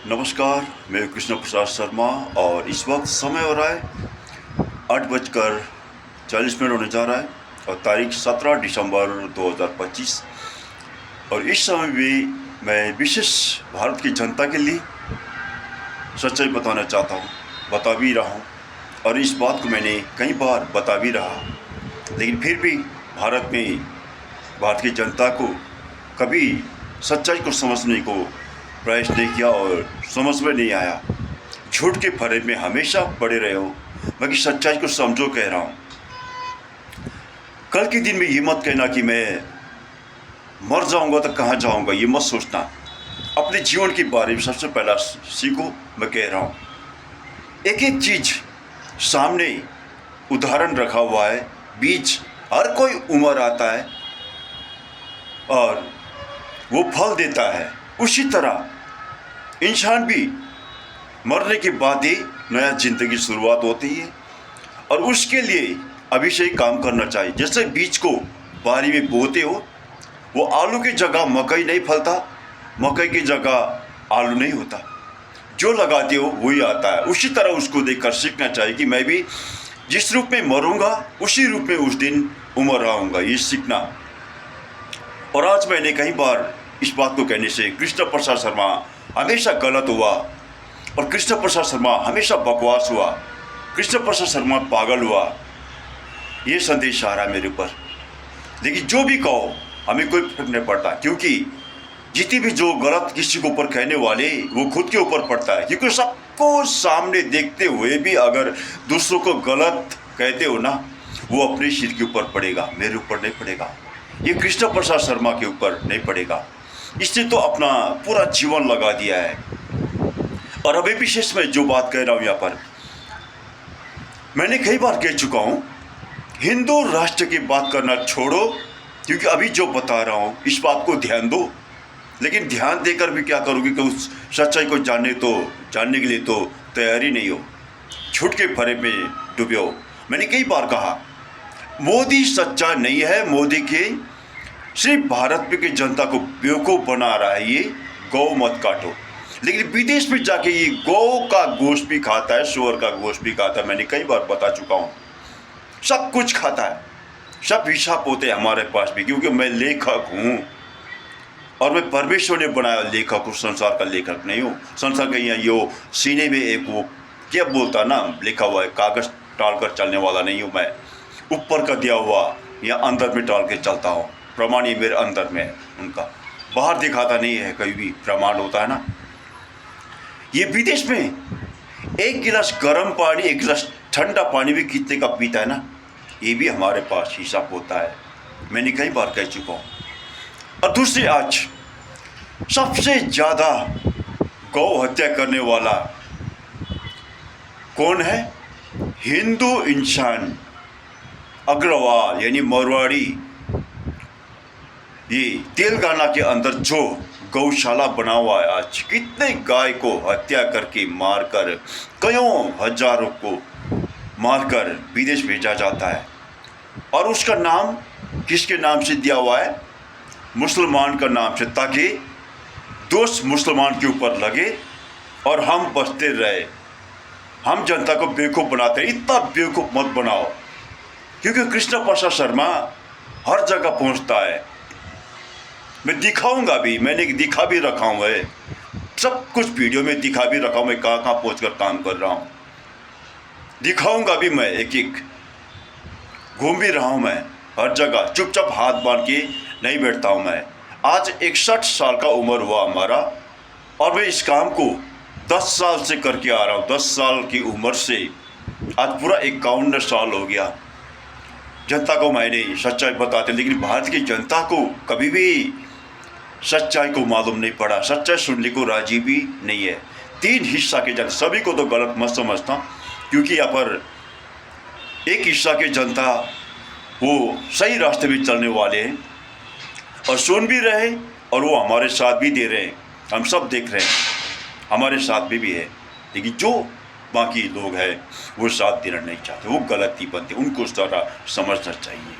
नमस्कार, मैं कृष्ण प्रसाद शर्मा और इस वक्त समय हो रहा है 8:40 होने जा रहा है और तारीख 17 दिसंबर 2025। और इस समय भी मैं विशेष भारत की जनता के लिए सच्चाई बताना चाहता हूँ, बता भी रहा हूँ। और इस बात को मैंने कई बार बता भी रहा, लेकिन फिर भी भारत की जनता को कभी सच्चाई को समझने को प्रयास नहीं किया और समझ में नहीं आया। झूठ के फरे में हमेशा पड़े रहे हो, बाकी सच्चाई को समझो कह रहा हूँ। कल के दिन में ये मत कहना कि मैं मर जाऊंगा तो कहाँ जाऊंगा, ये मत सोचना। अपने जीवन के बारे में सबसे पहला सीखो, मैं कह रहा हूँ। एक एक चीज सामने उदाहरण रखा हुआ है, बीज हर कोई उम्र आता है और वो फल देता है। उसी तरह इंसान भी मरने के बाद ही नया जिंदगी शुरुआत होती है और उसके लिए अभी से ही काम करना चाहिए। जैसे बीज को बारी में बोते हो, वो आलू की जगह मकई नहीं फलता, मकई की जगह आलू नहीं होता। जो लगाते हो वही आता है। उसी तरह उसको देखकर सीखना चाहिए कि मैं भी जिस रूप में मरूंगा उसी रूप में उस दिन उम्र रहूंगा, ये सीखना। और आज मैंने कई बार इस बात को कहने से कृष्ण प्रसाद शर्मा हमेशा गलत हुआ और कृष्ण प्रसाद शर्मा हमेशा बकवास हुआ, कृष्ण प्रसाद शर्मा पागल हुआ, ये संदेश आ रहा है मेरे ऊपर। लेकिन जो भी कहो हमें कोई फर्क नहीं पड़ता, क्योंकि जितनी भी जो गलत किसी के ऊपर कहने वाले वो खुद के ऊपर पड़ता है। क्योंकि सबको सामने देखते हुए भी अगर दूसरों को गलत कहते हो ना, वो अपने सिर के ऊपर पड़ेगा, मेरे ऊपर नहीं पड़ेगा, ये कृष्ण प्रसाद शर्मा के ऊपर नहीं पड़ेगा। इसने तो अपना पूरा जीवन लगा दिया है। और अभी विशेष में जो बात कह रहा हूँ यहाँ पर, मैंने कई बार कह चुका हूँ, हिंदू राष्ट्र की बात करना छोड़ो, क्योंकि अभी जो बता रहा हूँ इस बात को ध्यान दो। लेकिन ध्यान देकर भी क्या करोगे कि उस सच्चाई को जानने के लिए तो तैयारी नहीं हो, झूठ के फरे में डूबे हो। मैंने कई बार कहा मोदी सच्चा नहीं है, मोदी के सिर्फ भारत में की जनता को बेवकूफ़ बना रहा है। ये गौ मत काटो, लेकिन विदेश में जाके ये गौ का गोश्त भी खाता है, सुअर का गोश्त भी खाता है। मैंने कई बार बता चुका हूँ, सब कुछ खाता है, सब हिसाब होते हैं हमारे पास भी, क्योंकि मैं लेखक हूँ और मैं परमेश्वर ने बनाया लेखक हूँ, संसार का लेखक नहीं हूँ। संसार का यो सीने में एक वो क्या बोलता ना लिखा हुआ है, कागज टाल कर चलने वाला नहीं हूँ मैं, ऊपर का दिया हुआ या अंदर में टाल के चलता हूँ। प्रमाण ये मेरे अंदर में है, उनका बाहर दिखाता नहीं है। कहीं भी प्रमाण होता है ना। ये विदेश में एक गिलास गर्म पानी, एक गिलास ठंडा पानी भी कितने का पीता है ना, ये भी हमारे पास हिसाब होता है। मैंने कई बार कह चुका हूँ। और दूसरी, आज सबसे ज़्यादा गौ हत्या करने वाला कौन है? हिंदू इंसान अग्रवाल यानी मारवाड़ी। ये तेलंगाना के अंदर जो गौशाला बना हुआ है, आज कितने गाय को हत्या करके मारकर, कईयों हजारों को मारकर विदेश भेजा जाता है। और उसका नाम किसके नाम से दिया हुआ है? मुसलमान का नाम से, ताकि दोष मुसलमान के ऊपर लगे और हम बचते रहे। हम जनता को बेवकूफ़ बनाते हैं। इतना बेवकूफ़ मत बनाओ, क्योंकि कृष्ण प्रसाद शर्मा हर जगह पहुंचता है। मैं दिखाऊंगा भी, मैंने दिखा भी रखा हूँ, है सब कुछ वीडियो में दिखा भी रखा हूँ, मैं कहाँ कहाँ पहुँच कर काम कर रहा हूँ, दिखाऊंगा भी। मैं एक एक घूम भी रहा हूँ, मैं हर जगह चुपचाप हाथ बांध के नहीं बैठता हूँ मैं। आज 61 साल का उम्र हुआ हमारा और मैं इस काम को 10 साल से करके आ रहा हूँ। 10 साल की उम्र से आज पूरा 51 साल हो गया। जनता को मैंने सच्चाई बताते, लेकिन भारत की जनता को कभी भी सच्चाई को मालूम नहीं पड़ा, सच्चाई सुनने को राजी भी नहीं है। 3 हिस्सा के जनता, सभी को तो गलत मत समझता, क्योंकि यहाँ पर एक हिस्सा के जनता वो सही रास्ते में चलने वाले हैं और सुन भी रहे और वो हमारे साथ भी दे रहे हैं। हम सब देख रहे हैं, हमारे साथ में भी है। लेकिन जो बाकी लोग हैं वो साथ देना नहीं चाहते, वो गलती बनते, उनको ज़रा समझना चाहिए।